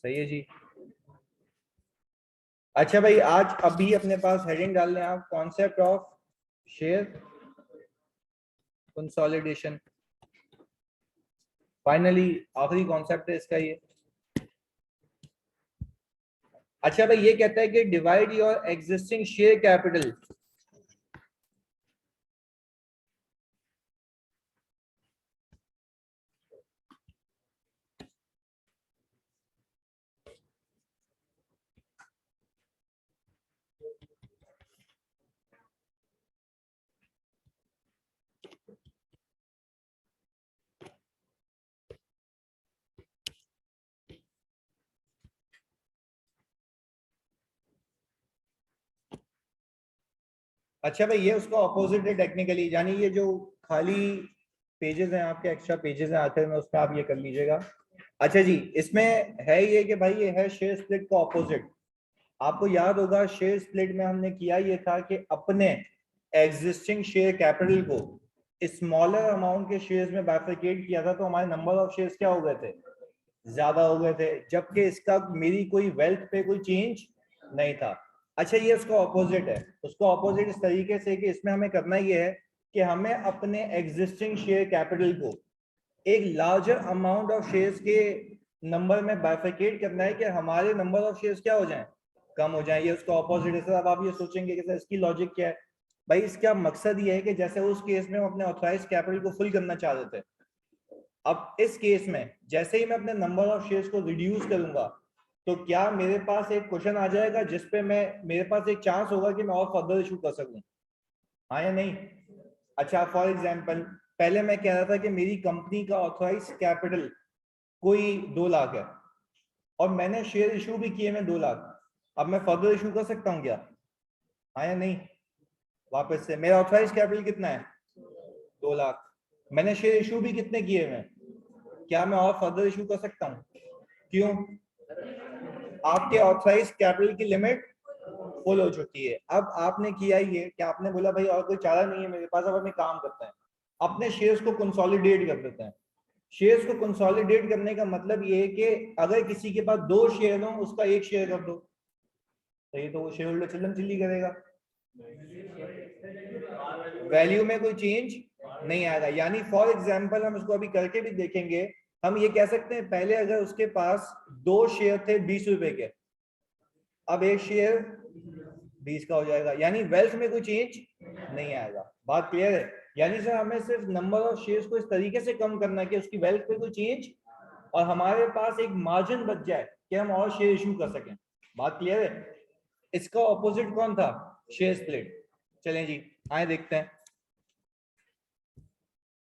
सही है जी। अच्छा भाई, आज अभी अपने पास हेडिंग डाल लें आप, concept of share consolidation. Finally आखिरी कॉन्सेप्ट है इसका ये। अच्छा भाई, ये कहता है कि divide your existing share capital. अच्छा भाई, ये उसका ऑपोजिट है टेक्निकली, यानी ये जो खाली पेजेस हैं आपके, एक्स्ट्रा पेजेस हैं आखिर में, उसमें आप ये कर लीजिएगा। अच्छा जी, इसमें है ये कि भाई ये है शेयर स्प्लिट का ऑपोजिट। आपको याद होगा शेयर स्प्लिट में हमने किया ये था कि अपने एग्जिस्टिंग शेयर कैपिटल को स्मॉलर अमाउंट के शेयर्स में बाइफरकेट किया था, तो हमारे नंबर ऑफ शेयर्स क्या हो गए थे, ज्यादा हो गए थे, जबकि इसका मेरी कोई वेल्थ पे कोई चेंज नहीं था। अच्छा, ये उसका ऑपोजिट है। उसका ऑपोजिट इस तरीके से कि इसमें हमें करना ये है कि हमें अपने एग्जिस्टिंग शेयर कैपिटल को एक लार्जर अमाउंट ऑफ शेयर्स के नंबर में बाइफरकेट करना है कि हमारे नंबर ऑफ शेयर्स क्या हो जाएं, कम हो जाए। ये उसका ऑपोजिट है। सर अब आप ये सोचेंगे कि सर इसकी लॉजिक क्या है। भाई इसका मकसद ये है कि जैसे उस केस में हम अपने ऑथराइज कैपिटल को फुल करना चाह रहे थे, अब इस केस में जैसे ही मैं अपने नंबर ऑफ शेयर्स को रिड्यूस करूंगा, तो क्या मेरे पास एक क्वेश्चन आ जाएगा जिसपे मेरे पास एक चांस होगा कि मैं और फर्दर इशू कर सकूं, हाँ या नहीं। अच्छा, फॉर एग्जाम्पल पहले मैं कह रहा था कि मेरी कंपनी का ऑथराइज कैपिटल कोई 2 लाख है और मैंने शेयर इशू भी किए मैं 2 लाख। अब मैं फर्दर इशू कर सकता हूँ क्या, हाँ या नहीं। वापस से, मेरा ऑथराइज कैपिटल कितना है, 2 लाख। मैंने शेयर इशू भी कितने किए हैं, क्या मैं और फर्दर इशू कर सकता हूँ। क्यों, आपके ऑथराइज कैपिटल की लिमिट फुल हो चुकी है। अब आपने किया ये कि आपने बोला भाई और कोई चारा नहीं है मेरे पास, अब हमें काम करते हैं, अपने शेयर्स को कंसोलिडेट कर देते हैं। शेयर्स को कंसोलिडेट करने का मतलब ये है कि अगर किसी के पास 2 शेयर हो, उसका 1 शेयर कर दो, तो ये तो वो शेयर होल्डर चिल्लम चिल्ली करेगा, वैल्यू में कोई चेंज नहीं आएगा। यानी फॉर एग्जांपल हम इसको अभी करके भी देखेंगे, हम ये कह सकते हैं पहले अगर उसके पास 2 शेयर थे 20 रुपए के, अब 1 शेयर 20 का हो जाएगा, यानी वेल्थ में कोई चेंज नहीं आएगा। बात क्लियर है। यानी सर हमें सिर्फ नंबर ऑफ शेयर्स को इस तरीके से कम करना है कि उसकी वेल्थ पे कोई चेंज और हमारे पास एक मार्जिन बच जाए कि हम और शेयर इशू कर सकें। बात क्लियर है। इसका ऑपोजिट कौन था, शेयर स्प्लिट। चलें जी, आए देखते हैं।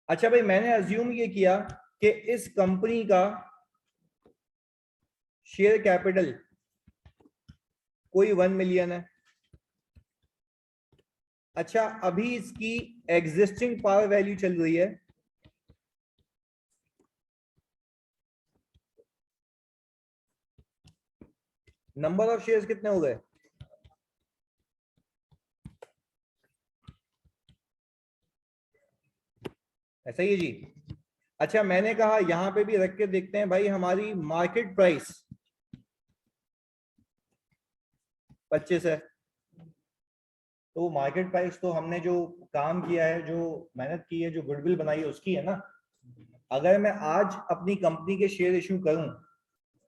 अच्छा भाई, मैंने अज्यूम ये किया कि इस कंपनी का शेयर कैपिटल कोई 1 मिलियन है। अच्छा, अभी इसकी एग्जिस्टिंग पावर वैल्यू चल रही है नंबर ऑफ शेयर्स कितने हो गए, ऐसा ही है जी। अच्छा, मैंने कहा यहां पे भी रख के देखते हैं भाई, हमारी मार्केट प्राइस 25 है, तो मार्केट प्राइस तो हमने जो काम किया है, जो मेहनत की है, जो गुडविल बनाई है, उसकी है ना। अगर मैं आज अपनी कंपनी के शेयर इशू करूं,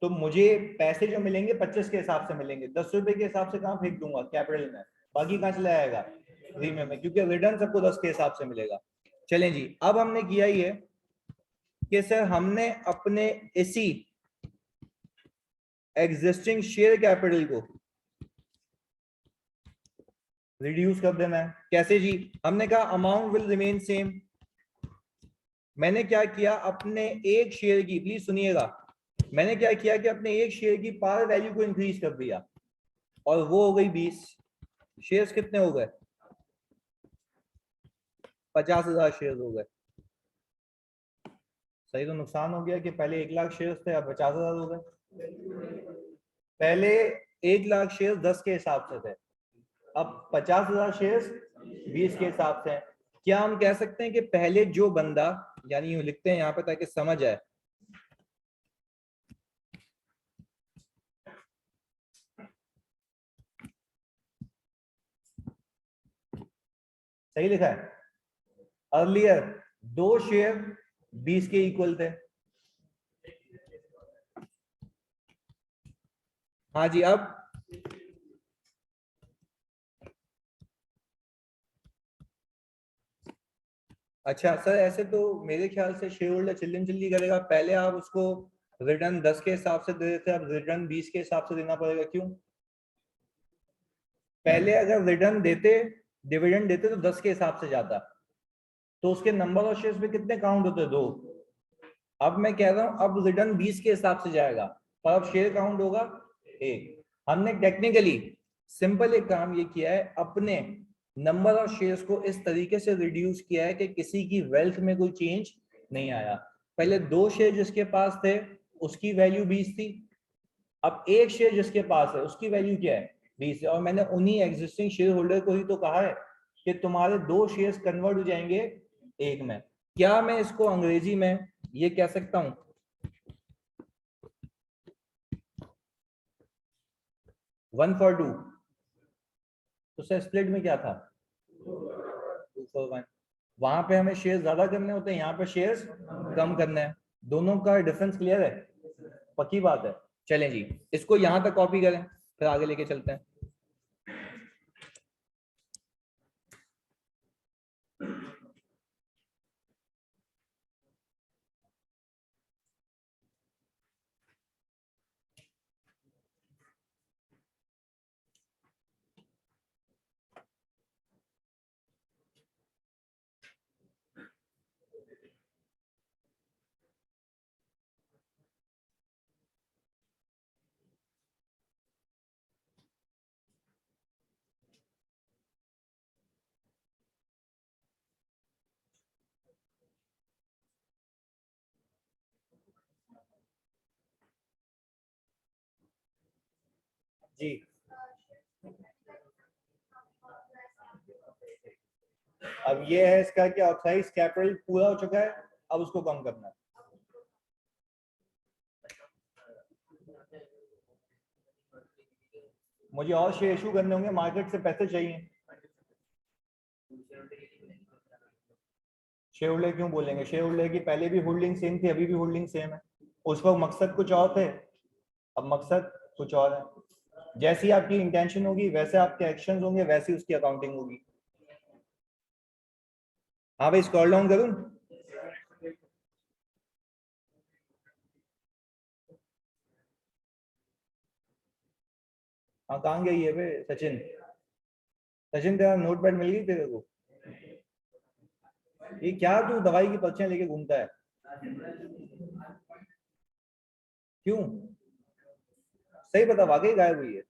तो मुझे पैसे जो मिलेंगे 25 के हिसाब से मिलेंगे, 10 रुपए के हिसाब से कहां फेंक दूंगा कैपिटल में, बाकी कहां चला जाएगा प्रीमियम में, क्योंकि रिटर्न सबको 10 के हिसाब से मिलेगा। चलें जी, अब हमने किया ये कि सर हमने अपने इसी एग्जिस्टिंग शेयर कैपिटल को रिड्यूस कर देना है। कैसे जी, हमने कहा अमाउंट विल रिमेन सेम। मैंने क्या किया, अपने एक शेयर की, प्लीज सुनिएगा, मैंने क्या किया कि अपने एक शेयर की पार वैल्यू को इंक्रीज कर दिया और वो हो गई 20। शेयर्स कितने हो गए, 50,000 शेयर हो गए। सही तो नुकसान हो गया कि पहले 1 लाख शेयर्स थे, अब 50,000 हो गए। पहले 1 लाख शेयर 10 के हिसाब से थे, अब 50,000 शेयर्स 20 के हिसाब से हैं। क्या हम कह सकते हैं कि पहले जो बंदा, यानी यूं लिखते हैं यहाँ पे ताकि समझ आए, सही लिखा है? अर्लियर 2 शेयर 20 के इक्वल थे। हाँ जी, अब अच्छा सर, ऐसे तो मेरे ख्याल से शेयर होल्डर चिल्लम चिल्ली करेगा। पहले आप उसको रिटर्न 10 के हिसाब से दे देते, अब रिटर्न 20 के हिसाब से देना पड़ेगा। क्यों? पहले अगर रिटर्न देते, डिविडेंड देते तो 10 के हिसाब से जाता, तो उसके नंबर ऑफ शेयर्स में कितने काउंट होते? 2। अब मैं कह रहा हूं अब रिटर्न 20 के हिसाब से जाएगा, पर अब शेयर काउंट होगा 1। हमने टेक्निकली सिंपल एक काम ये किया है, अपने नंबर ऑफ शेयर्स को इस तरीके से रिड्यूस किया है कि किसी की वेल्थ में कोई चेंज नहीं आया। पहले 2 शेयर जिसके पास थे उसकी वैल्यू 20 थी, अब 1 शेयर जिसके पास है उसकी वैल्यू क्या है? 20 है। और मैंने उन्हीं एग्जिस्टिंग शेयर होल्डर को ही तो कहा है कि तुम्हारे 2 शेयर्स कन्वर्ट हो जाएंगे 1 में। क्या मैं इसको अंग्रेजी में ये कह सकता हूं, 1 for 2? तो सर स्प्लिट में क्या था? 2 for 1। वहां पे हमें शेयर्स ज्यादा करने होते हैं, यहाँ पे शेयर्स कम करने हैं। दोनों का डिफरेंस क्लियर है? पक्की बात है। चलें जी, इसको यहां तक कॉपी करें, फिर आगे लेके चलते हैं। जी, अब ये है इसका कि ऑथराइज कैपिटल पूरा हो चुका है, अब उसको कम करना है। मुझे और शेयर इशू करने होंगे, मार्केट से पैसे चाहिए। शेयर होल्डर क्यों बोलेंगे? शेयर होल्डर की पहले भी होल्डिंग सेम थी, अभी भी होल्डिंग सेम है। उस वक्त मकसद कुछ और थे, अब मकसद कुछ और है। जैसी आपकी इंटेंशन होगी वैसे आपके एक्शंस होंगे, वैसी उसकी अकाउंटिंग होगी। हाँ भाई, स्क्रॉल डाउन करूं? हाँ, कहाँ गई है बे सचिन? सचिन तेरा नोट पैड मिल गई तेरे को? ये क्या तू दवाई की पर्चियां लेके घूमता है? क्यों? सही बता, वाकई गायब हुई है?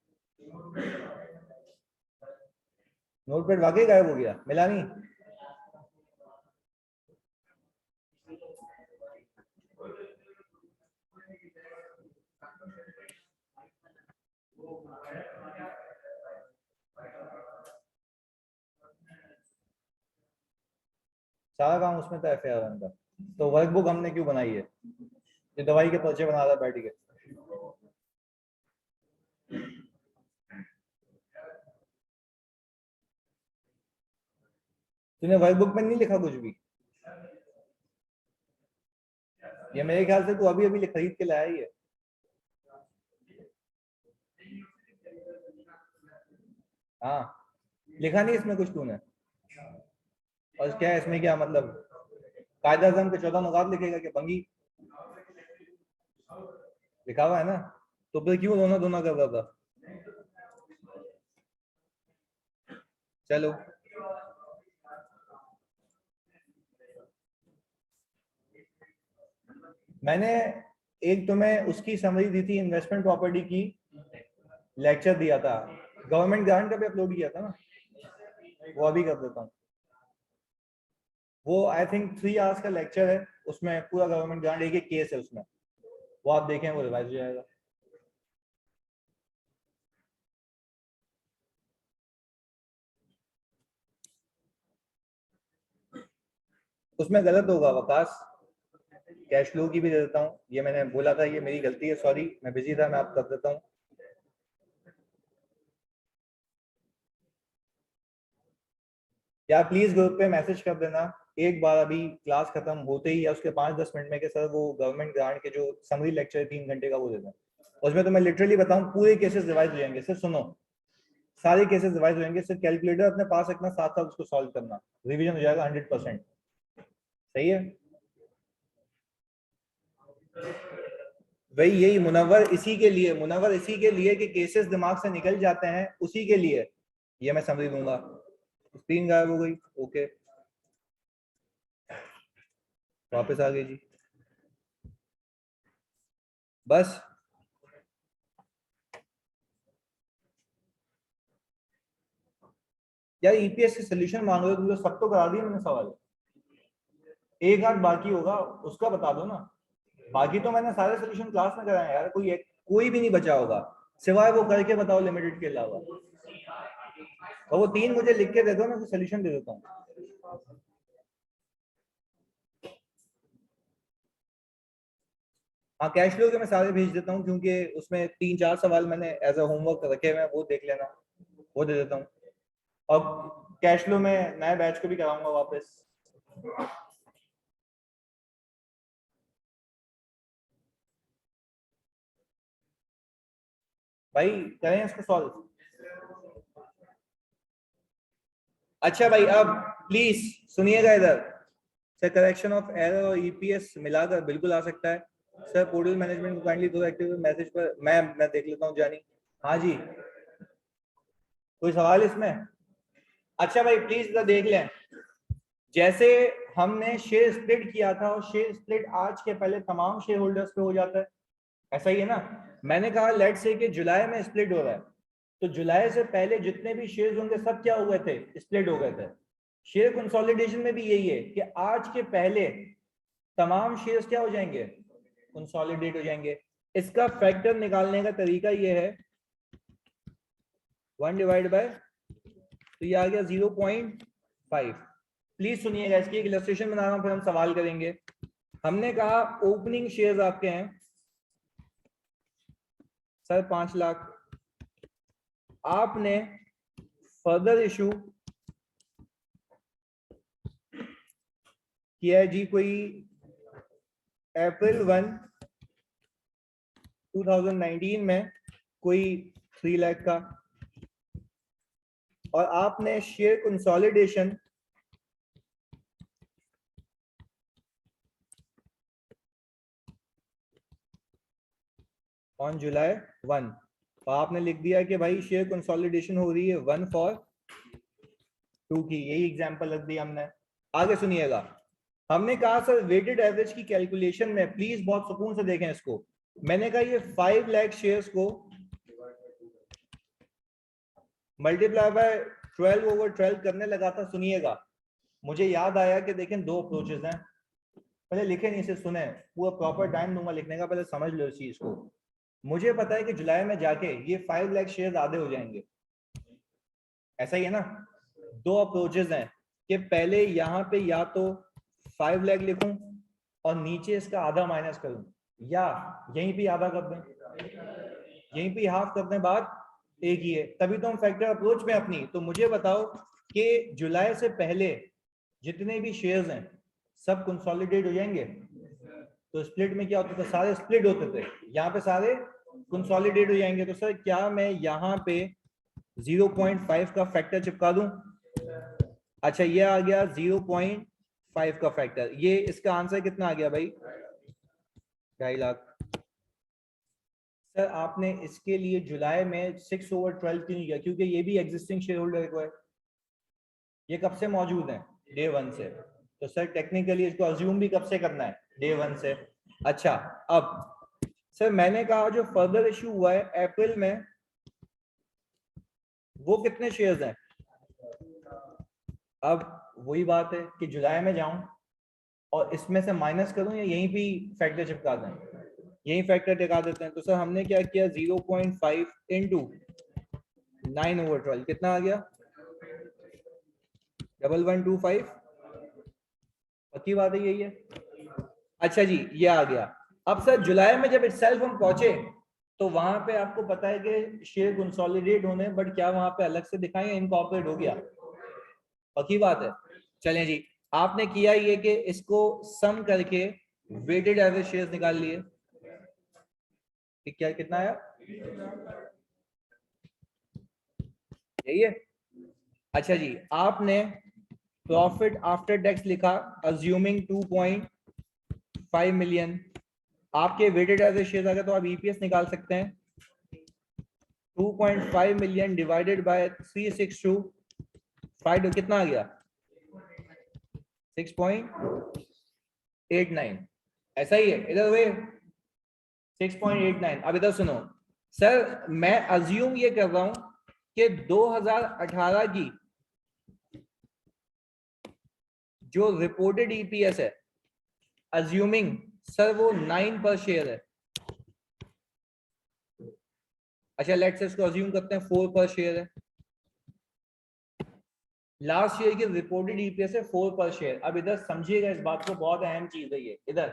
नोट पैड वाकई गायब हो गया, मिला नहीं? सारा काम उसमें था, FAR का। तो वर्कबुक हमने क्यों बनाई है? ये दवाई के पर्चे बना रहा है बैठ के। तूने वर्कबुक में नहीं लिखा कुछ भी? ये मेरे ख्याल से तू अभी अभी खरीद के लाया ही है। हाँ, लिखा नहीं इसमें कुछ तूने? और क्या है इसमें, क्या मतलब? कायदा आजम के 14 नुकात लिखेगा कि बंगी? लिखा हुआ है ना? तो फिर क्यों रोना धोना कर रहा था? चलो, मैंने एक तुम्हें उसकी समरी दी थी, इन्वेस्टमेंट प्रॉपर्टी की, लेक्चर दिया था। गवर्नमेंट ग्रांट का भी अपलोड किया था ना, वो अभी कर देता हूँ। वो आई थिंक 3 आवर्स का लेक्चर है, उसमें पूरा गवर्नमेंट ग्रांट, एक एक केस है उसमें, वो आप देखें, वो रिवाइज हो जाएगा। उसमें गलत होगा वकास, कैश फ्लो की भी दे देता हूँ। ये मैंने बोला था, ये मेरी गलती है, सॉरी, मैं बिजी था, मैं आप कर देता हूँ। या प्लीज ग्रुप पे मैसेज कर देना एक बार अभी क्लास खत्म होते ही या उसके 5-10 मिनट में कि सर वो गवर्नमेंट ग्रांट के जो समरी लेक्चर है 3 घंटे का वो दे दें। उसमें तो मैं लिटरली बताऊं पूरे केसेस रिवाइज हो जाएंगे। सिर्फ सुनो, सारे केसेस रिवाइज हो जाएंगे। सिर्फ कैलकुलेटर अपने पास रखना, साथ साथ उसको सॉल्व करना, रिवीजन हो जाएगा 100%। सही है? वही यही मुनव्वर इसी के लिए कि केसेस दिमाग से निकल जाते हैं, उसी के लिए ये मैं समझ दूंगा। स्क्रीन गायब हो गई। ओके, वापस आ गई जी। बस यार ईपीएस के सोल्यूशन मांग रहे हो तुम लोग, सब तो करा दिए मैंने सवाल। एक आध बाकी होगा, उसका बता दो ना। बाकी तो मैंने सारे सोल्यूशन क्लास में कराए यार, कोई भी नहीं बचा होगा सिवाय वो करके बताओ लिमिटेड के अलावा। और वो 3 मुझे लिख के दे दो, मैं सोल्यूशन दे देता हूँ। हाँ, कैश फ्लो के मैं सारे भेज देता हूँ, क्योंकि उसमें 3-4 सवाल मैंने एज अ होमवर्क रखे हुए हैं, वो देख लेना, वो दे देता हूँ। और कैश फ्लो में नए बैच को भी कराऊंगा वापस। भाई करें इसको सॉल्व। अच्छा भाई, अब प्लीज सुनिएगा इधर। सर करेक्शन ऑफ एरर और ईपीएस मिलाकर बिल्कुल आ सकता है। सर पोर्टल मैनेजमेंट को काइंडली दो एक्टिव मैसेज पर मैं देख लेता हूँ जानी। हाँ जी, कोई सवाल इसमें? अच्छा भाई प्लीज इधर देख लें। जैसे हमने शेयर स्प्लिट किया था और शेयर स्प्लिट आज के पहले तमाम शेयर होल्डर्स पे हो जाता है, ऐसा ही है ना। मैंने कहा लेट से कि जुलाई में स्प्लिट हो रहा है, तो जुलाई से पहले जितने भी शेयर्स होंगे सब क्या हो गए थे, स्प्लिट हो गए थे। शेयर कंसोलिडेशन में भी यही है कि आज के पहले तमाम शेयर्स क्या हो जाएंगे, कंसोलिडेट हो जाएंगे। इसका फैक्टर निकालने का तरीका ये है 1 डिवाइड बाय, तो ये आ गया 0.5। प्लीज सुनिएगा, इसकी एक इलस्ट्रेशन बना रहा हूं फिर हम सवाल करेंगे। हमने कहा ओपनिंग शेयर्स आपके हैं सर 5 लाख, आपने फर्दर इशू किया है जी कोई अप्रैल 1 2019 में कोई 3 लाख का, और आपने शेयर कंसोलिडेशन ऑन जुलाई 1, तो आपने लिख दिया कि भाई शेयर कंसोलिडेशन हो रही है 1 for 2 की, यही एग्जांपल रख दिया हमने। आगे सुनिएगा, हमने कहा सर वेटेड एवरेज की कैलकुलेशन में प्लीज बहुत सुकून से देखें इसको। मैंने कहा ये 5 लाख शेयर्स को मल्टीप्लाई बाय 12/12 करने लगा था। सुनिएगा, मुझे याद आया कि देखें 2 अप्रोचेस हैं, पहले लिखे नहीं, इसे सुने, पूरा प्रॉपर टाइम दूंगा लिखने का, पहले समझ लो इस चीज को। मुझे पता है कि जुलाई में जाके ये 5 लाख शेयर्स आधे हो जाएंगे, ऐसा ही है ना। 2 अप्रोचेस हैं कि पहले यहाँ पे या तो 5 लाख लिखूं और नीचे इसका आधा माइनस करूं, या यहीं पे आधा कर दें, यहीं पे हाफ कर दें, बात एक ही है। तभी तो हम फैक्टर अप्रोच में अपनी। तो मुझे बताओ कि जुलाई से पहले जितने भी शेयर्स हैं सब कंसोलिडेट हो जाएंगे। तो स्प्लिट में क्या होता था, सारे स्प्लिट होते थे, यहाँ पे सारे कंसोलिडेट हो जाएंगे। तो सर क्या मैं यहाँ पे 0.5 का फैक्टर चिपका दूं? अच्छा ये आ गया 0.5 का फैक्टर, ये इसका आंसर कितना आ गया भाई, 2.5 लाख। सर आपने इसके लिए जुलाई में 6/12 क्यों नहीं किया? क्योंकि ये भी एग्जिस्टिंग शेयर होल्डर को है, ये कब से मौजूद है, डे 1 से। तो सर टेक्निकली इसको अज्यूम भी कब से करना है, डे 1 से। अच्छा अब सर मैंने कहा जो फर्दर इशू हुआ है अप्रैल में, वो कितने शेयर्स हैं? अब वही बात है कि जुलाई में जाऊं और इसमें से माइनस करूं या यहीं भी फैक्टर चिपका दें? यही फैक्टर टिका देते हैं। तो सर हमने क्या किया, 0.5 इंटू 9/12 कितना आ गया, 1125। पक्की बात है, यही है। अच्छा जी ये आ गया। अब सर जुलाई में जब इटसेल्फ हम पहुंचे तो वहां पे आपको पता है कि शेयर कंसोलिडेट होने, बट क्या वहां पे अलग से दिखाएं, इनकॉर्पोरेट हो गया? पक्की बात है। चलें जी, आपने किया ये कि इसको सम करके वेटेड एवरेज शेयर्स निकाल लिए, क्या कितना आया, यही है। अच्छा जी, आपने प्रॉफिट आफ्टर टैक्स लिखा अज्यूमिंग 2.5 मिलियन, आपके वेटेड एवरेज शेयर्स आ गए तो आप ईपीएस निकाल सकते हैं। 2.5 मिलियन डिवाइडेड बाय 362 कितना आ गया, 6.89, ऐसा ही है इधर हुए 6.89। अब इधर सुनो सर, मैं अज्यूम ये कर रहा हूं कि 2018 की जो रिपोर्टेड ईपीएस है, अज्यूमिंग सर वो 9 पर शेयर है। अच्छा लेट्स इसको अज्यूम करते हैं 4 पर शेयर है। लास्ट ईयर की रिपोर्टेड ईपीएस है 4 पर शेयर। अब इधर समझिएगा इस बात को, बहुत अहम चीज है ये। इधर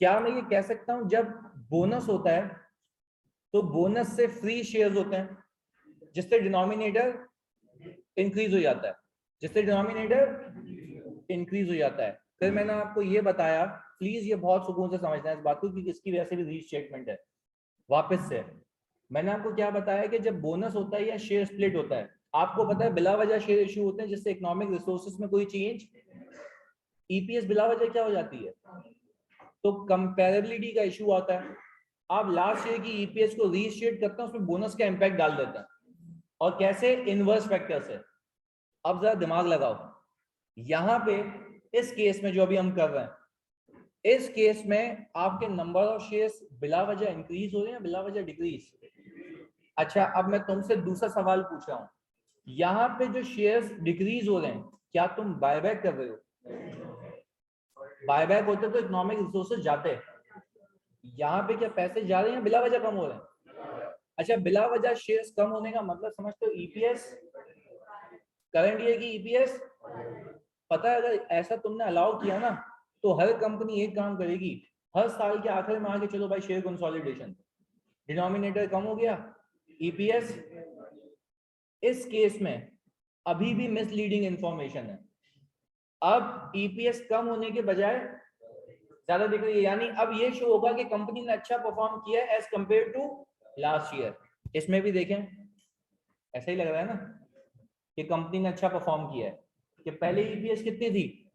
क्या मैं ये कह सकता हूं जब बोनस होता है तो बोनस से फ्री शेयर्स होते हैं, जिससे डिनोमिनेटर इंक्रीज हो जाता है, जिससे डिनोमिनेटर इंक्रीज हो जाता है। फिर मैंने आपको ये बताया, प्लीज ये बहुत सुकून से समझना है इस बात को, क्योंकि इसकी वजह से भी रीस्टेटमेंट है। वापस से मैंने आपको क्या बताया कि जब बोनस होता है या शेयर स्प्लिट होता है, आपको पता है बिला वजह शेयर इशू होते हैं जिससे इकोनॉमिक रिसोर्सेज में कोई चेंज, ईपीएस बिला वजह क्या हो जाती है, तो कंपेरेबिलिटी का इशू आता है। आप लास्ट ईयर की ईपीएस को रीस्टेट करते हैं, उसमें बोनस का इंपैक्ट डाल देते हैं, और कैसे, इनवर्स फैक्टर से। अब जरा दिमाग लगाओ, यहां पे इस केस में जो अभी हम कर रहे हैं, इस केस में आपके नंबर ऑफ शेयर्स बिला वजह इंक्रीज हो रहे हैं, बिला वजह डिक्रीज। अच्छा अब मैं तुमसे दूसरा सवाल पूछ रहा हूं, यहाँ पे जो शेयर्स डिक्रीज हो रहे हैं, क्या तुम बायबैक कर रहे हो? बायबैक होते तो इकोनॉमिक रिसोर्सेज जाते, यहाँ पे क्या पैसे जा रहे हैं, बिला वजह कम हो रहे हैं? अच्छा बिला वजह शेयर्स कम होने का मतलब समझते हो ईपीएस, करंट ईयर की ईपीएस। पता है अगर ऐसा तुमने अलाउ किया ना, तो हर कंपनी एक काम करेगी, हर साल के आखिर में आके चलो भाई शेयर कंसोलिडेशन, डिनोमिनेटर कम हो गया, ईपीएस। इस केस में अभी भी मिसलीडिंग इंफॉर्मेशन है। अब ईपीएस कम होने के बजाय ज्यादा दिख रही है, यानी अब ये शो होगा कि कंपनी ने अच्छा परफॉर्म किया as compared to last year. इसमें भी देखें ऐसा ही लग रहा है ना कि कंपनी ने अच्छा परफॉर्म किया है, कि पहले ईपीएस कितनी थी,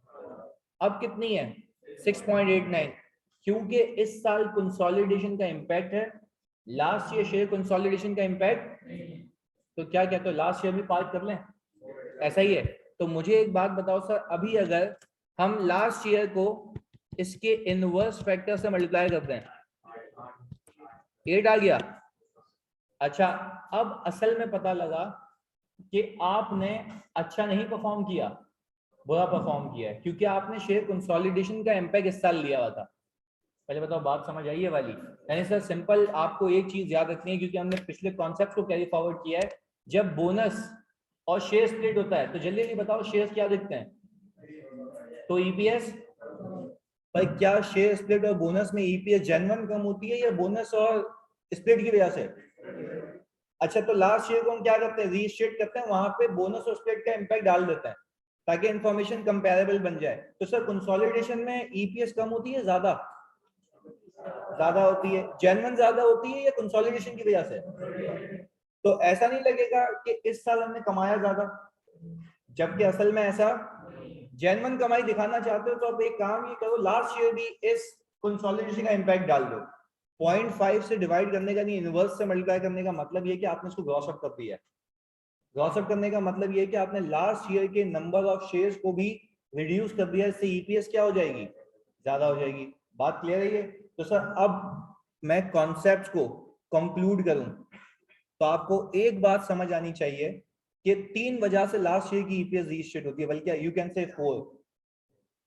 अब कितनी है, 6.89, क्योंकि इस साल कंसोलिडेशन का इंपैक्ट है, लास्ट ईयर शेयर कंसोलिडेशन का इंपैक्ट। तो क्या कहते हो, लास्ट ईयर भी पार्क कर लें, ऐसा ही है। तो मुझे एक बात बताओ सर, अभी अगर हम लास्ट ईयर को इसके इनवर्स फैक्टर से मल्टीप्लाई करते हैं, 8 आ गया। अच्छा अब असल में पता लगा कि आपने अच्छा नहीं परफॉर्म किया, बुरा परफॉर्म किया है, क्योंकि आपने शेयर कंसोलिडेशन का इंपैक्ट इस साल लिया हुआ था। पहले बताओ बात समझ आई है वाली? यानी सर सिंपल आपको एक चीज याद रखनी है, क्योंकि हमने पिछले कॉन्सेप्ट को कैरी फॉरवर्ड किया है, जब बोनस और शेयर स्प्लिट होता है तो जल्दी जल्दी बताओ शेयर्स क्या दिखते हैं, तो ईपीएस। भाई क्या शेयर स्प्लिट और बोनस में ईपीएस जेन्युइन कम होती है या बोनस और स्प्लिट की वजह से? अच्छा तो लास्ट ईयर को हम क्या करते हैं, रीस्टेट करते हैं, वहां पे बोनस और स्प्लिट का इंपैक्ट डाल देते हैं ताकि इंफॉर्मेशन कंपैरेबल बन जाए। तो सर कंसोलिडेशन में ईपीएस कम होती है ज्यादा, ज्यादा होती है, जेन्युइन ज्यादा होती है या कंसोलिडेशन की वजह से? तो ऐसा नहीं लगेगा कि इस साल हमने कमाया ज्यादा, जबकि असल में ऐसा, जेन्युइन कमाई दिखाना चाहते हो तो आप एक काम ये करो, लास्ट ईयर भी इस कंसोलिडेशन का इंपैक्ट डाल दो। 0.5 से डिवाइड करने का नहीं, इनवर्स से मल्टीप्लाई करने का मतलब ये कि आपने इसको ग्रॉस अप कर दिया है। ग्रॉस अप करने का मतलब ये कि आपने लास्ट ईयर के नंबर ऑफ शेयर्स को भी रिड्यूस कर दिया, इससे ईपीएस क्या हो जाएगी, ज्यादा हो जाएगी। बात क्लियर है ये? तो सर अब मैं कॉन्सेप्ट को कंक्लूड करूं तो आपको एक बात समझ आनी चाहिए कि 3 वजह से लास्ट ईयर की ईपीएस रीस्टेट होती है, बल्कि यू कैन से 4।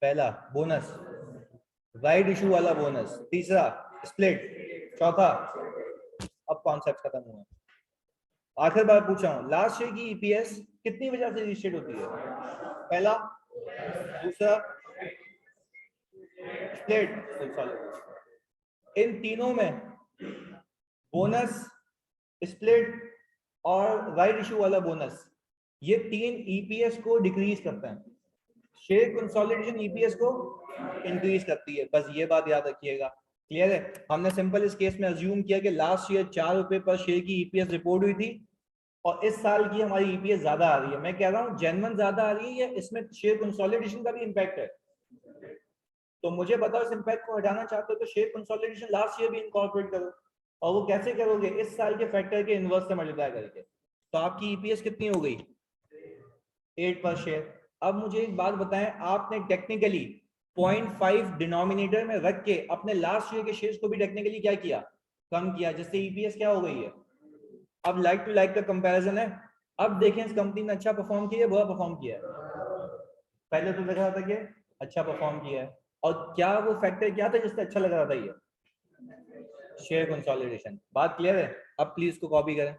पहला बोनस, राइट इशू वाला बोनस, तीसरा स्प्लिट, चौथा, अब कॉन्सेप्ट खत्म हुआ। आखिर बार पूछा हूं, लास्ट ईयर की ईपीएस कितनी वजह से रीस्टेट होती है? पहला, दूसरा, स्प्लिट। इन तीनों में बोनस, स्प्लिट और राइट इशू वाला बोनस, ये तीन ईपीएस को डिक्रीज करते हैं, शेयर कंसोलिडेशन ईपीएस को इंक्रीज करती है, बस ये बात याद रखिएगा। क्लियर है? हमने सिंपल इस केस में अज्यूम किया कि लास्ट ईयर 4 रुपए पर शेयर की ईपीएस रिपोर्ट हुई थी और इस साल की हमारी ईपीएस ज्यादा आ रही है। मैं कह रहा हूँ जेन्युइन ज्यादा आ रही है या इसमें शेयर कंसोलिडेशन का भी इम्पैक्ट है? तो मुझे बताओ, इस इम्पैक्ट को हटाना चाहते हो तो शेयर कंसोलिडेशन लास्ट ईयर भी इनकॉर्पोरेट करो, और वो कैसे करोगे? इस साल के फैक्टर के इनवर्स से मल्टीप्लाई करके। तो आपकी ईपीएस कितनी हो गई? 8 पर शेयर। अब मुझे एक बात बताएं, आपने टेक्निकली 0.5 डिनोमिनेटर में रख के अपने लास्ट ईयर के शेयर्स को भी टेक्निकली क्या किया? कम किया, जिससे ईपीएस क्या हो गई है? अब लाइक टू लाइक का कंपैरिजन है। अब देखें इस कंपनी ने अच्छा परफॉर्म किया है, बुरा परफॉर्म किया है? पहले तो लग रहा था कि अच्छा परफॉर्म किया है, और क्या वो फैक्टर क्या था जिससे अच्छा लग रहा था? ये शेयर कंसोलिडेशन। बात क्लियर है? अब प्लीज इसको कॉपी करें।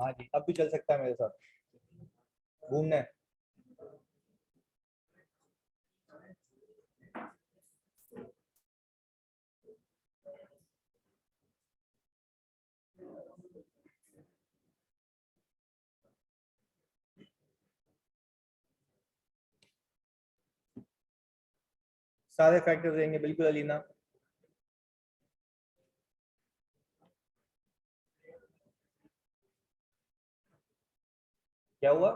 हाँ जी, अब भी चल सकता है मेरे साथ घूमने। सारे फैक्टर्स रहेंगे बिल्कुल अलीना। क्या हुआ?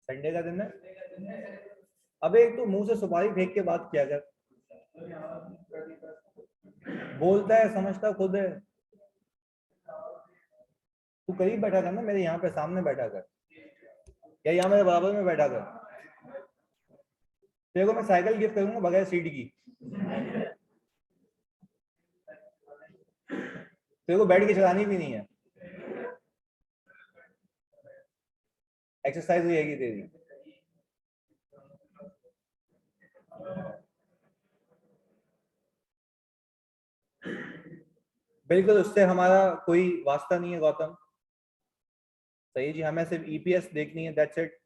संडे का दिन है? अबे एक तो मुंह से सुपारी फेंक के बात किया कर, बोलता है समझता खुद है। तू करीब बैठा कर ना, मेरे यहाँ पे सामने बैठा कर, या यहाँ मेरे बराबर में बैठा कर। तेरे को मैं साइकिल गिफ्ट करूंगा बगैर सीट की। तेरे को बैठ के चलानी भी नहीं है, एक्सरसाइज रहेगी तेरी। बिल्कुल, उससे हमारा कोई वास्ता नहीं है गौतम। सही जी, हमें सिर्फ ईपीएस देखनी है, दैट्स इट।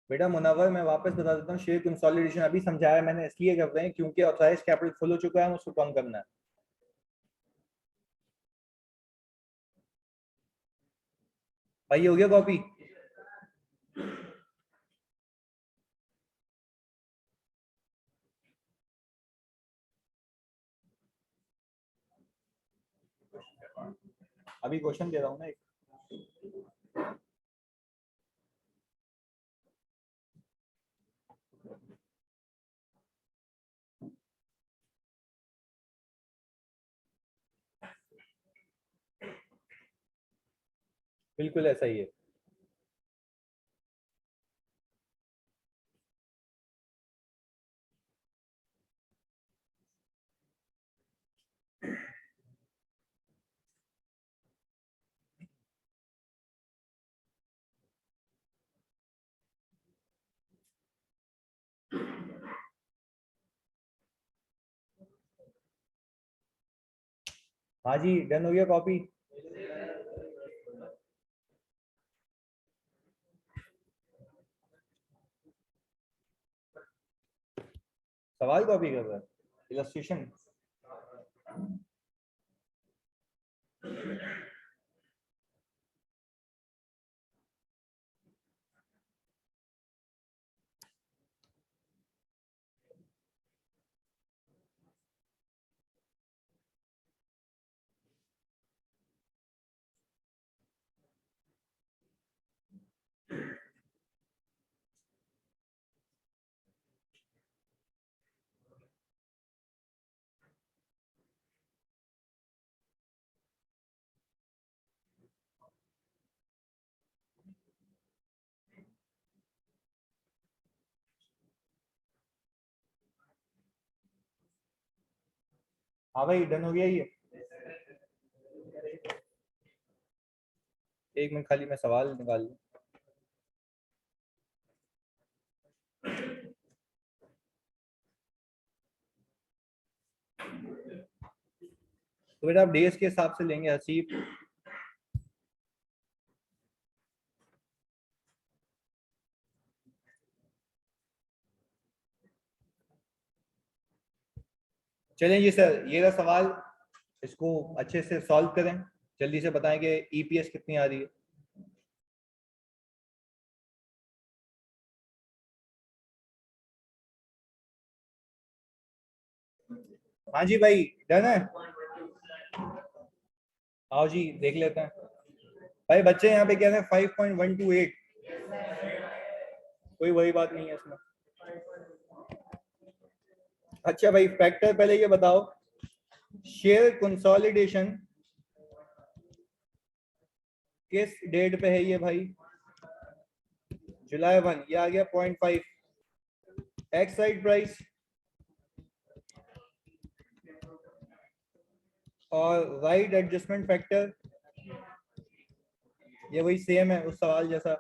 बेटा मुनव्वर, मैं वापस बता देता हूँ, शेयर कंसोलिडेशन अभी समझाया मैंने, इसलिए कर रहे हैं क्योंकि ऑथराइज कैपिटल फुल हो चुका है, उसको कम करना है। भाई हो गया कॉपी? अभी क्वेश्चन दे रहा हूँ ना एक। बिल्कुल ऐसा ही है। हाँ जी, डन हो गया कॉपी। सवाल कॉपी कर रहा है, इलस्ट्रेशन। हाँ भाई, डन हो गया ये। एक मिनट खाली मैं सवाल निकाल लूं। तो बेटा आप डेज के हिसाब से लेंगे हसीब। चलें जी सर, ये रहा सवाल, इसको अच्छे से सॉल्व करें, जल्दी से बताएं कि ईपीएस कितनी आ रही है। हाँ जी भाई, डन है। आओ जी देख लेते हैं। भाई बच्चे यहाँ पे कह रहे हैं 5.128, कोई वही बात नहीं है इसमें। अच्छा भाई फैक्टर पहले ये बताओ, शेयर कंसोलिडेशन किस डेट पे है ये भाई? जुलाई 1, ये आ गया 0.5। एक्स साइड प्राइस और राइट एडजस्टमेंट फैक्टर, ये वही सेम है उस सवाल जैसा।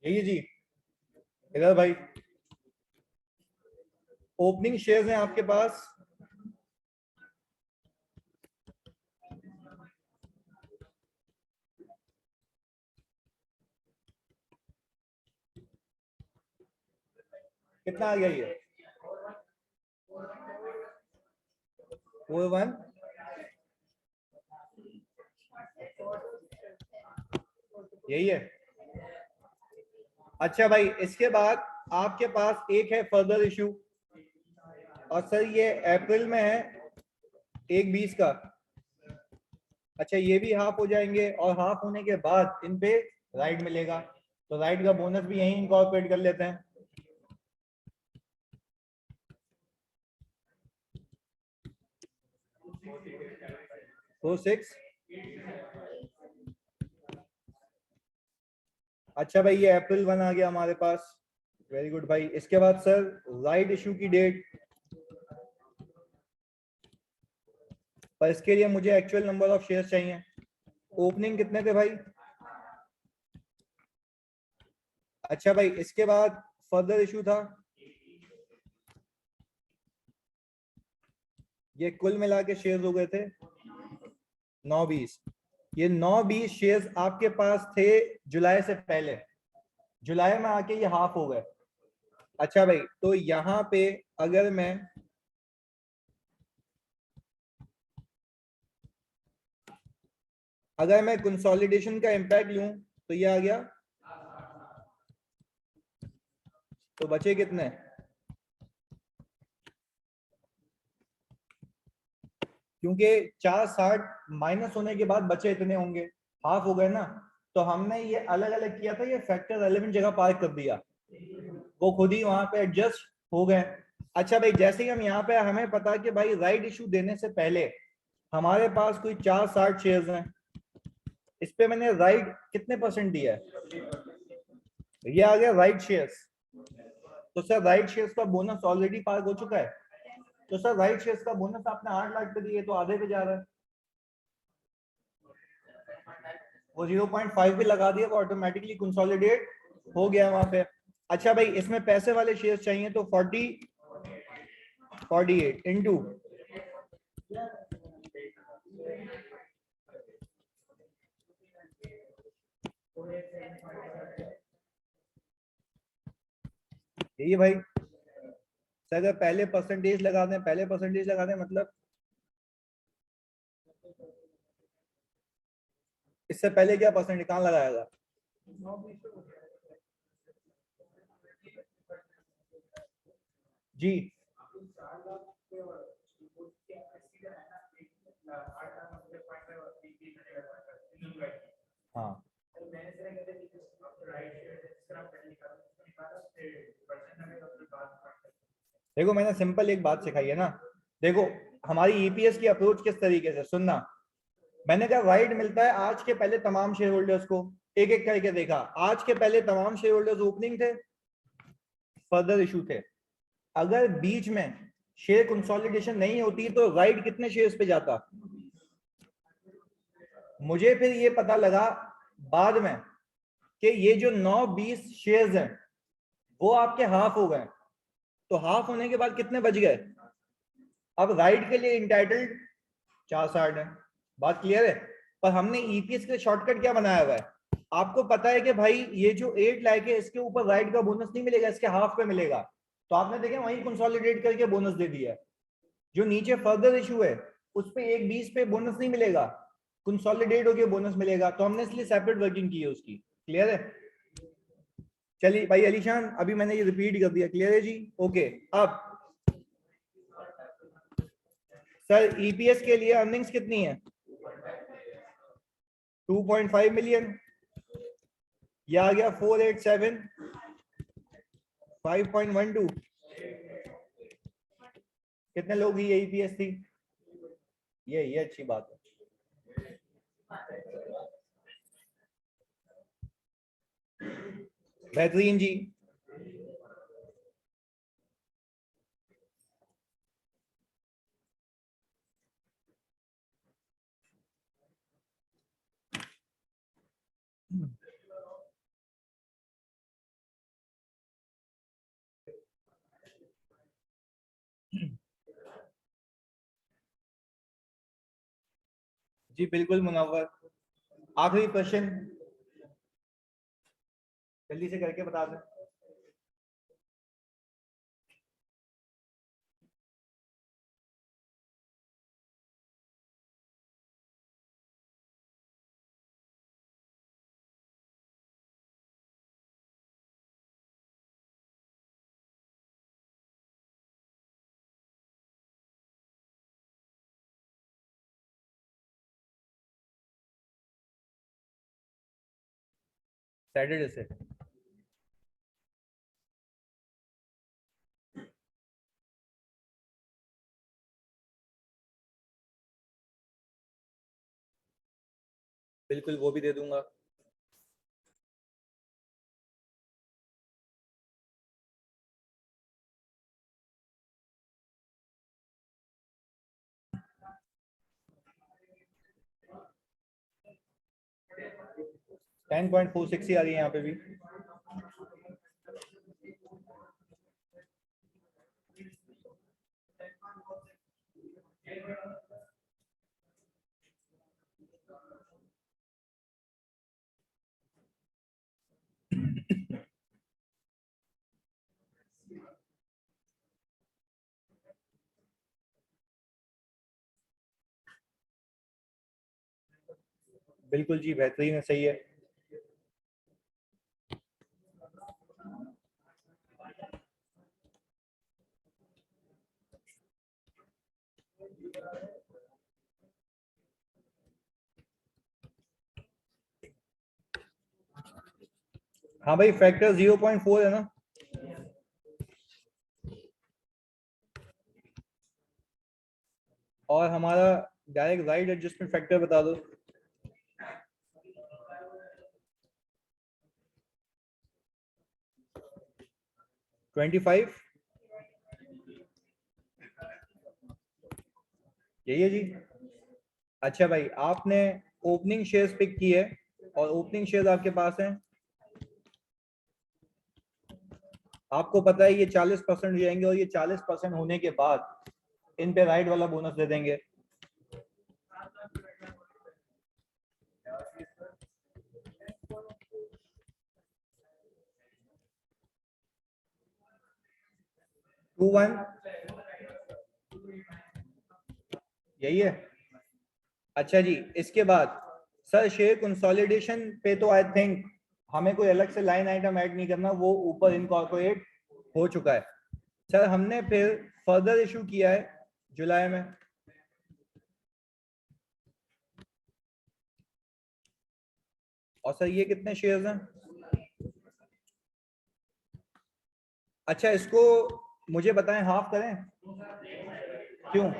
यही जी, इधर भाई ओपनिंग शेयर्स हैं आपके पास, कितना आ गया ये? 4-1, यही है। अच्छा भाई इसके बाद आपके पास एक है फर्दर इशू, और सर ये अप्रैल में है 1/20 का। अच्छा ये भी हाफ हो जाएंगे, और हाफ होने के बाद इन पे राइट मिलेगा, तो राइट का बोनस भी यहीं इनकॉर्पोरेट कर लेते हैं। तो 6। अच्छा भाई ये अप्रैल 1 आ गया हमारे पास, वेरी गुड भाई। इसके बाद सर राइट इशू की डेट, पर इसके लिए मुझे एक्चुअल नंबर ऑफ शेयर्स चाहिए। ओपनिंग कितने थे भाई? अच्छा भाई इसके बाद फर्दर इशू था, ये कुल मिला के शेयर्स हो गए थे 9-20। ये 9-20 शेयर्स आपके पास थे जुलाई से पहले, जुलाई में आके ये हाफ हो गए। अच्छा भाई तो यहाँ पे अगर मैं कंसोलिडेशन का इंपैक्ट लूं तो ये आ गया, तो बचे कितने? क्योंकि 460 माइनस होने के बाद बचे इतने होंगे, हाफ हो गए ना, तो हमने ये अलग अलग किया था, ये फैक्टर रेलेवेंट जगह पार्क कर दिया, वो खुद ही वहां पे एडजस्ट हो गए। अच्छा भाई जैसे ही हम यहाँ पे, हमें पता कि भाई राइट इशू देने से पहले हमारे पास कोई 460 शेयर्स हैं, इस पे मैंने राइट कितने परसेंट दिया है? ये आ गया राइट शेयर्स। तो सर राइट शेयर्स का बोनस ऑलरेडी पार्क हो चुका है, तो सर राइट शेयर्स का बोनस आपने 8 लाख पे दिए, तो आधे पे जा रहा है, वो 0.5 भी लगा दिया, वो ऑटोमेटिकली कंसोलिडेट हो गया वहां पे। अच्छा भाई इसमें पैसे वाले शेयर्स चाहिए, तो 48 इंटू, यही भाई सर, अगर पहले परसेंटेज लगा दें, पहले परसेंटेज लगा दें मतलब इससे पहले क्या परसेंट कहाँ लगाएगा? जी हाँ, देखो मैंने सिंपल एक बात सिखाई है ना, देखो हमारी ईपीएस की अप्रोच किस तरीके से सुनना। मैंने कहा राइट मिलता है आज के पहले तमाम शेयर होल्डर्स को, एक एक करके देखा, आज के पहले तमाम शेयर होल्डर्स ओपनिंग थे, फर्दर इशू थे। अगर बीच में शेयर कंसोलिडेशन नहीं होती तो राइट कितने शेयर्स पे जाता? मुझे फिर ये पता लगा बाद में कि ये जो 9-20 शेयर्स हैं वो आपके हाफ हो गए, तो हाफ होने के बाद कितने बच गए? अब राइट के लिए इंटाइटल्ड 460 है, बात क्लियर है। पर हमने ईपीएस के शॉर्टकट क्या बनाया हुआ है? आपको पता है कि भाई ये जो 8 लाख है इसके ऊपर राइट का बोनस नहीं मिलेगा, इसके हाफ पे मिलेगा, तो आपने देखे वहीं कंसोलिडेट करके बोनस दे दिया। जो नीचे फर्दर इशू है उस पे 1/20 पे बोनस नहीं मिलेगा, कंसोलिडेट होके बोनस मिलेगा, तो हमने इसलिए सेपरेट वर्किंग की है उसकी। क्लियर है? चलिए भाई अलीशान, अभी मैंने ये रिपीट कर दिया, क्लियर है जी? ओके। अब सर ईपीएस के लिए अर्निंग्स कितनी है? 2.5 मिलियन। ये आ गया 487 5.12। कितने लोग ही ये ईपीएस थी? ये अच्छी बात है। बेहतरीन जी। जी बिल्कुल मुनव्वर। आखिरी क्वेश्चन जल्दी से करके बता दें। सैटरडे से। बिल्कुल वो भी दे दूंगा। टेन 10.46 ही आ रही है यहाँ पे भी। बिल्कुल जी बेहतरीन है, सही है। हाँ भाई फैक्टर 0.4 है ना। और हमारा डायरेक्ट राइट एडजस्टमेंट फैक्टर बता दो। 25। यही है जी। अच्छा भाई आपने ओपनिंग शेयर्स पिक की है और ओपनिंग शेयर्स आपके पास हैं। आपको पता है ये 40% जाएंगे और ये 40% होने के बाद इन पे राइट वाला बोनस दे देंगे। टू वन यही है। अच्छा जी इसके बाद सर शेयर कंसोलिडेशन पे तो आई थिंक हमें कोई अलग से लाइन आइटम ऐड नहीं करना, वो ऊपर इनकॉर्पोरेट हो चुका है। सर हमने फिर फर्दर इशू किया है जुलाई में। और सर ये कितने शेयर्स हैं? अच्छा इसको मुझे बताएं, हाफ करें? क्यों?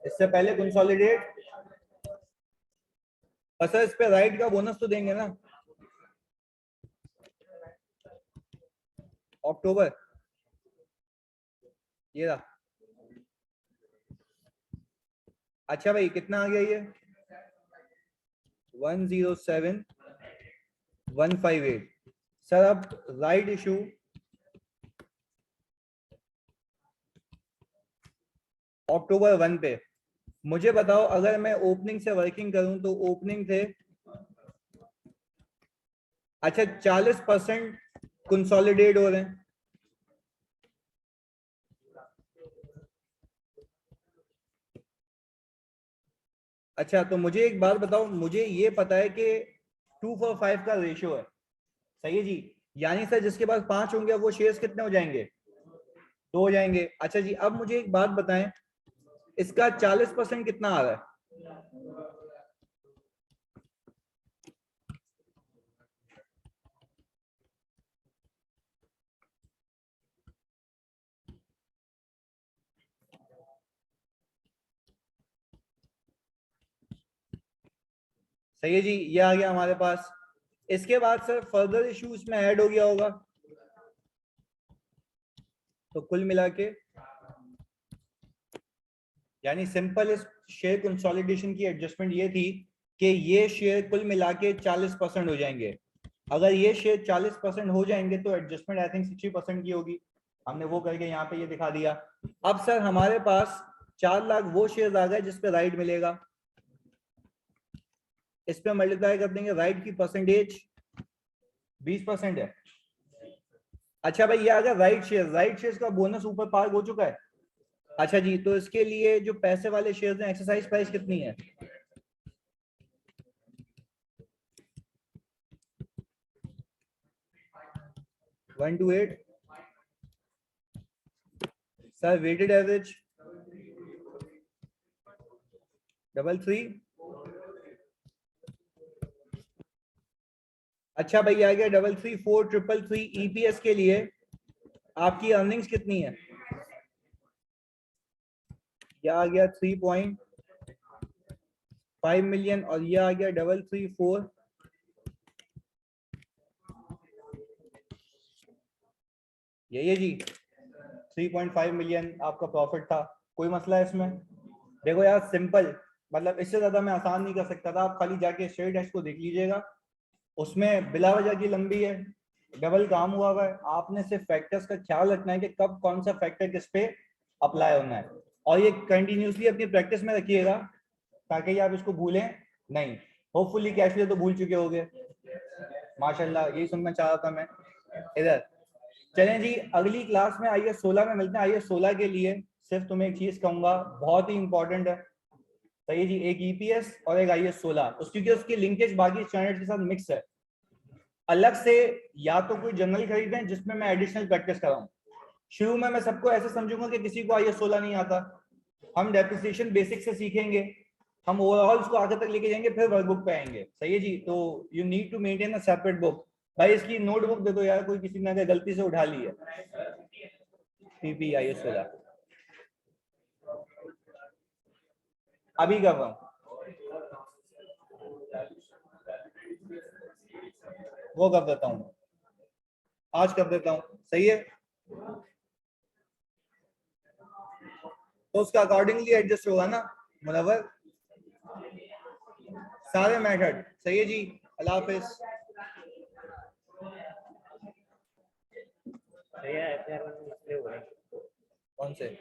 इससे पहले कंसोलिडेट। और सर इस पे राइट का बोनस तो देंगे ना अक्टूबर। ये रहा। अच्छा भाई कितना आ गया ये? 107,158। सर अब राइट इशू अक्टूबर 1 पे। मुझे बताओ अगर मैं ओपनिंग से वर्किंग करूं तो ओपनिंग थे अच्छा 40% कंसोलिडेट हो रहे हैं। अच्छा तो मुझे एक बात बताओ, मुझे ये पता है कि 2:5 का रेशियो है, सही है जी। यानी सर जिसके पास 5 होंगे वो शेयर्स कितने हो जाएंगे? 2 हो जाएंगे। अच्छा जी अब मुझे एक बात बताएं, इसका 40% कितना आ रहा है? सही है जी, ये आ गया हमारे पास। इसके बाद सर फर्दर इशू इसमें ऐड हो गया होगा, तो कुल मिला के यानी सिंपल इस शेयर कंसोलिडेशन की एडजस्टमेंट ये थी कि ये शेयर कुल मिला के 40% हो जाएंगे। अगर ये शेयर 40% हो जाएंगे तो एडजस्टमेंट आई थिंक 60% की होगी। हमने वो करके यहाँ पे ये दिखा दिया। अब सर हमारे पास 4 लाख वो शेयर आ गए जिसपे राइट मिलेगा, इस पे मल्टीप्लाई कर देंगे, राइट की परसेंटेज 20% है। अच्छा भाई ये आ गया राइट शेयर, राइट शेयर का बोनस ऊपर पार हो चुका है। अच्छा जी तो इसके लिए जो पैसे वाले शेयर्स हैं एक्सरसाइज प्राइस कितनी है? 128 सर, वेटेड एवरेज 33। अच्छा भाई आ गया 334,333। ईपीएस के लिए आपकी अर्निंग्स कितनी है? ये आ गया 3.5 मिलियन और ये आ गया 334। यही है जी 3.5 मिलियन आपका प्रॉफिट था। कोई मसला है इसमें? देखो यार सिंपल, मतलब इससे ज्यादा मैं आसान नहीं कर सकता था। आप खाली जाके शेयर डेस्क को देख लीजिएगा, उसमें बिला वजह की लंबी है, डबल काम हुआ हुआ है। आपने सिर्फ फैक्टर्स का ख्याल रखना है कि कब कौन सा फैक्टर किस पे अप्लाई होना है, और ये कंटिन्यूसली अपनी प्रैक्टिस में रखिएगा ताकि आप इसको भूलें नहीं। होपफुली कैश फ्लो तो भूल चुके होंगे, माशाल्लाह, यही सुनना चाह रहा था मैं। इधर चलें जी, अगली क्लास में आइए 16 में मिलते हैं। आइए 16 के लिए सिर्फ तुम्हें एक चीज कहूंगा, बहुत ही इंपॉर्टेंट है, सही है जी, एक ईपीएस और एक आईएस 16, क्योंकि उसकी लिंकेज बाकी स्टैंडर्ड के साथ मिक्स है। अलग से या तो कोई जर्नल खरीदें जिसमें मैं एडिशनल प्रैक्टिस कराऊं। शुरू में मैं सबको ऐसे समझूंगा कि किसी को आईएस 16 नहीं आता। हम डेप्रिसिएशन बेसिक से सीखेंगे, हम ओवरऑल्स को आगे तक लेके जाएंगे, फिर वर्कबुक पे आएंगे, सही है जी। तो you need to maintain a separate book. भाई इसकी नोटबुक दे दो यार, कोई किसी ने अगर गलती से उठा ली है। पीपी आईएस 16 अभी कर रहा हूँ, वो कर देता हूँ, आज कर देता हूँ, सही है। तो उसका अकॉर्डिंगली एडजस्ट होगा ना मुनव्वर, सारे मेथड, सही है जी। अल्लाह हाफिज। कौन से?